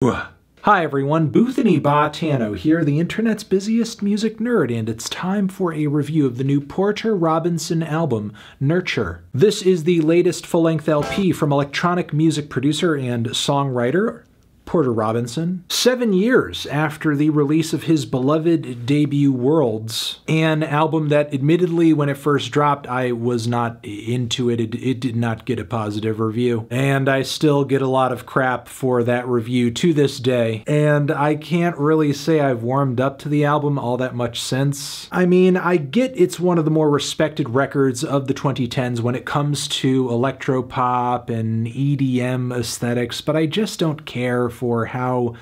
Hi everyone, Boothany Botano here, the internet's busiest music nerd, and it's time for a review of the new Porter Robinson album, Nurture. This is the latest full-length LP from electronic music producer and songwriter Porter Robinson. 7 years after the release of his beloved debut Worlds, an album that admittedly when it first dropped I was not into it. It did not get a positive review, and I still get a lot of crap for that review to this day, and I can't really say I've warmed up to the album all that much since. I mean, I get it's one of the more respected records of the 2010s when it comes to electropop and EDM aesthetics, but I just don't care for how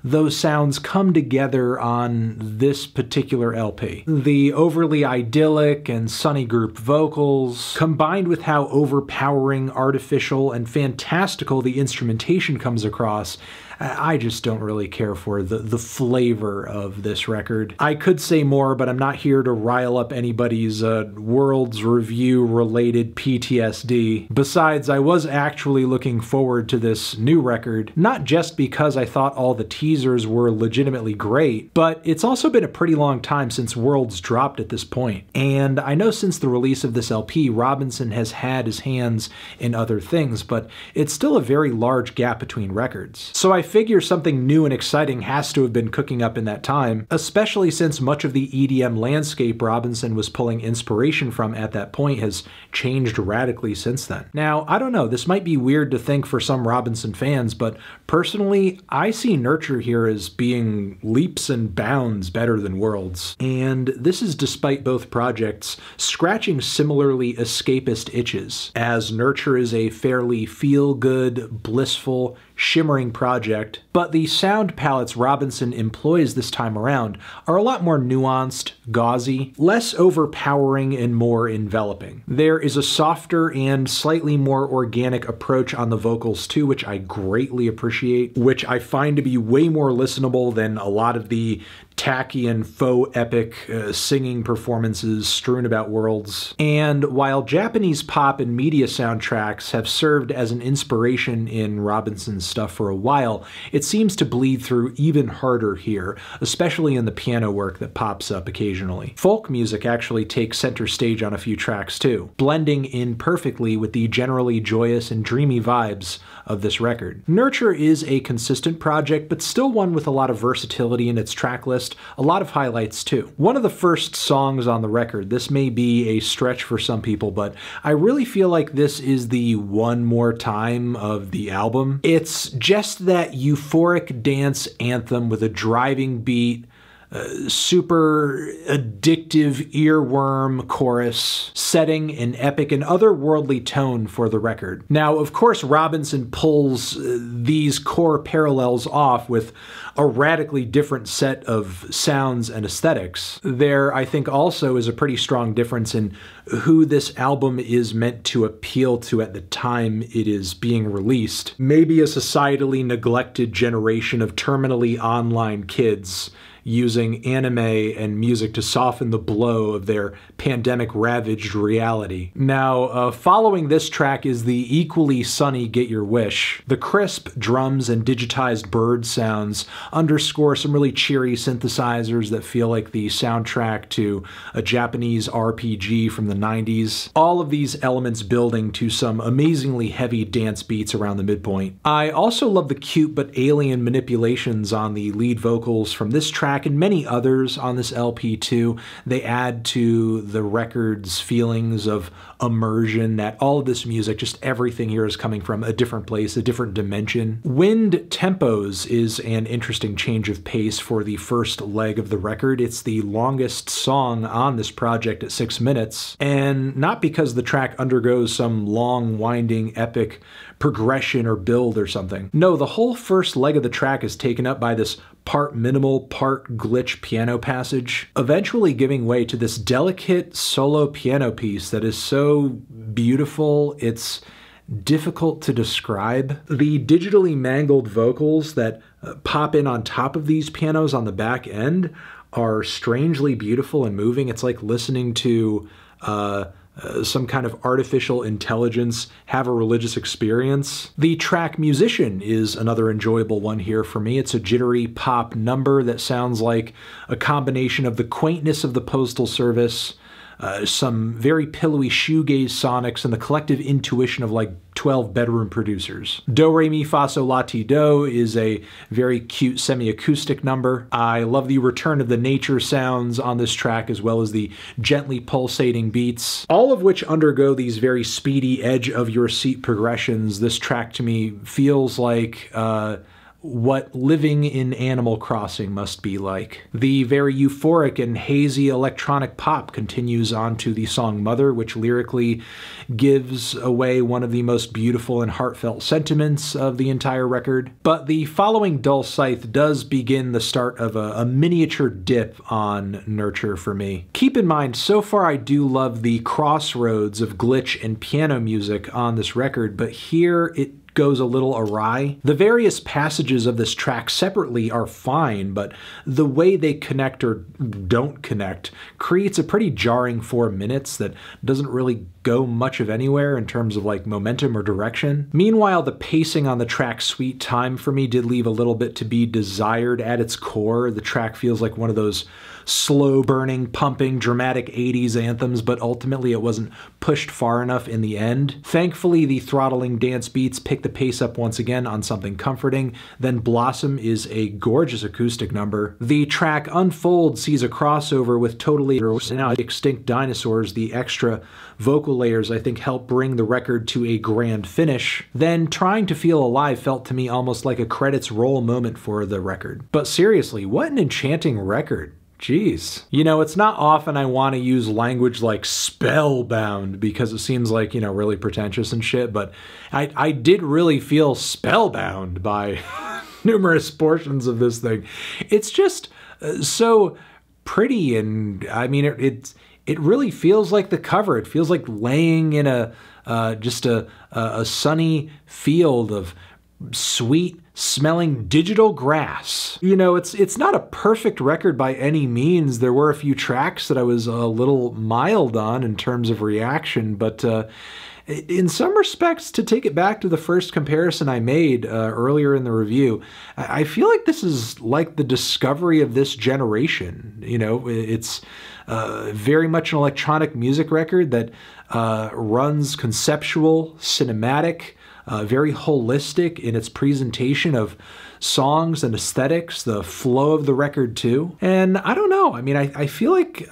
those sounds come together on this particular LP. The overly idyllic and sunny group vocals, combined with how overpowering, artificial, and fantastical the instrumentation comes across, I just don't really care for the flavor of this record. I could say more, but I'm not here to rile up anybody's Worlds review related PTSD. Besides, I was actually looking forward to this new record, not just because I thought all the teasers were legitimately great, but it's also been a pretty long time since Worlds dropped at this point. And I know since the release of this LP, Robinson has had his hands in other things, but it's still a very large gap between records. So I figure something new and exciting has to have been cooking up in that time, especially since much of the EDM landscape Robinson was pulling inspiration from at that point has changed radically since then. Now, I don't know, this might be weird to think for some Robinson fans, but personally, I see Nurture here as being leaps and bounds better than Worlds. And this is despite both projects scratching similarly escapist itches, as Nurture is a fairly feel-good, blissful, shimmering project, but the sound palettes Robinson employs this time around are a lot more nuanced, gauzy, less overpowering, and more enveloping. There is a softer and slightly more organic approach on the vocals too, which I greatly appreciate, which I find to be way more listenable than a lot of the tacky and faux epic singing performances strewn about Worlds. And while Japanese pop and media soundtracks have served as an inspiration in Robinson's stuff for a while, it seems to bleed through even harder here, especially in the piano work that pops up occasionally. Folk music actually takes center stage on a few tracks too, blending in perfectly with the generally joyous and dreamy vibes of this record. Nurture is a consistent project, but still one with a lot of versatility in its track list, a lot of highlights too. One of the first songs on the record, this may be a stretch for some people, but I really feel like this is the One More Time of the album. It's just that euphoric dance anthem with a driving beat, super addictive earworm chorus, setting an epic and otherworldly tone for the record. Now, of course, Robinson pulls these core parallels off with a radically different set of sounds and aesthetics. There, I think, also is a pretty strong difference in who this album is meant to appeal to at the time it is being released. Maybe a societally neglected generation of terminally online kids using anime and music to soften the blow of their pandemic-ravaged reality. Now, following this track is the equally sunny Get Your Wish. The crisp drums and digitized bird sounds underscore some really cheery synthesizers that feel like the soundtrack to a Japanese RPG from the 90s. All of these elements building to some amazingly heavy dance beats around the midpoint. I also love the cute but alien manipulations on the lead vocals from this track and many others on this LP too. They add to the record's feelings of immersion, that all of this music, just everything here is coming from a different place, a different dimension. Wind Tempos is an interesting change of pace for the first leg of the record. It's the longest song on this project at 6 minutes, and not because the track undergoes some long, winding, epic progression or build or something. No, the whole first leg of the track is taken up by this part minimal, part glitch piano passage, eventually giving way to this delicate solo piano piece that is so beautiful, it's difficult to describe. The digitally mangled vocals that pop in on top of these pianos on the back end are strangely beautiful and moving. It's like listening to some kind of artificial intelligence have a religious experience. The track Musician is another enjoyable one here for me. It's a jittery pop number that sounds like a combination of the quaintness of the Postal Service, some very pillowy shoegaze sonics, and the collective intuition of like 12 bedroom producers. Do, Re, Mi, Fa, Sol, La, Ti, Do is a very cute semi-acoustic number. I love the return of the nature sounds on this track, as well as the gently pulsating beats, all of which undergo these very speedy edge of your seat progressions. This track to me feels like what living in Animal Crossing must be like. The very euphoric and hazy electronic pop continues on to the song Mother, which lyrically gives away one of the most beautiful and heartfelt sentiments of the entire record. But the following dull scythe does begin the start of a miniature dip on Nurture for me. Keep in mind, so far I do love the crossroads of glitch and piano music on this record, but here it goes a little awry. The various passages of this track separately are fine, but the way they connect or don't connect creates a pretty jarring 4 minutes that doesn't really go much of anywhere in terms of like momentum or direction. Meanwhile, the pacing on the track Sweet Time for me did leave a little bit to be desired at its core. The track feels like one of those slow burning, pumping, dramatic 80s anthems, but ultimately it wasn't pushed far enough in the end. Thankfully, the throttling dance beats pick the pace up once again on something comforting. Then Blossom is a gorgeous acoustic number. The track Unfold sees a crossover with totally now extinct dinosaurs. The extra vocal layers, I think, help bring the record to a grand finish. Then Trying to Feel Alive felt to me almost like a credits roll moment for the record. But seriously, what an enchanting record. Jeez. You know, it's not often I want to use language like spellbound because it seems like, you know, really pretentious and shit, but I did really feel spellbound by numerous portions of this thing. It's just so pretty, and I mean, it really feels like the cover. It feels like laying in just a sunny field of sweet smelling digital grass. You know, it's not a perfect record by any means. There were a few tracks that I was a little mild on in terms of reaction, but in some respects, to take it back to the first comparison I made earlier in the review, I feel like this is like the discovery of this generation. You know, it's very much an electronic music record that runs conceptual, cinematic, very holistic in its presentation of songs and aesthetics, the flow of the record too. And I don't know, I mean, I feel like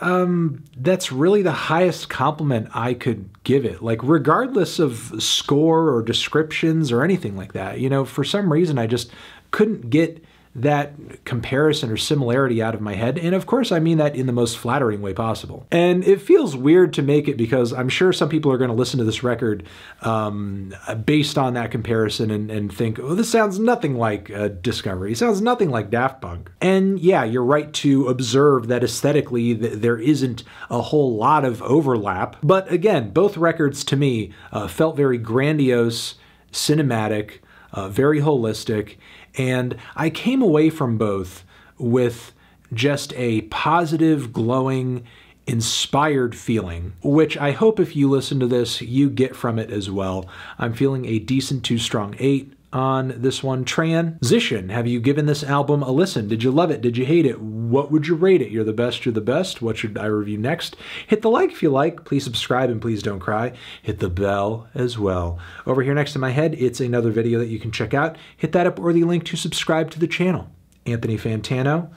that's really the highest compliment I could give it. Like, regardless of score or descriptions or anything like that, you know, for some reason I just couldn't get that comparison or similarity out of my head. And of course, I mean that in the most flattering way possible. And it feels weird to make it because I'm sure some people are going to listen to this record based on that comparison and think, oh, this sounds nothing like Discovery. It sounds nothing like Daft Punk. And yeah, you're right to observe that aesthetically there isn't a whole lot of overlap. But again, both records to me felt very grandiose, cinematic, very holistic, and I came away from both with just a positive, glowing, inspired feeling, which I hope if you listen to this, you get from it as well. I'm feeling a decent 2 strong 8 on this one. Transition, have you given this album a listen? Did you love it? Did you hate it? What would you rate it? You're the best, you're the best. What should I review next? Hit the like if you like. Please subscribe and please don't cry. Hit the bell as well. Over here next to my head, it's another video that you can check out. Hit that up or the link to subscribe to the channel. Anthony Fantano,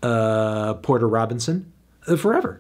Porter Robinson, forever.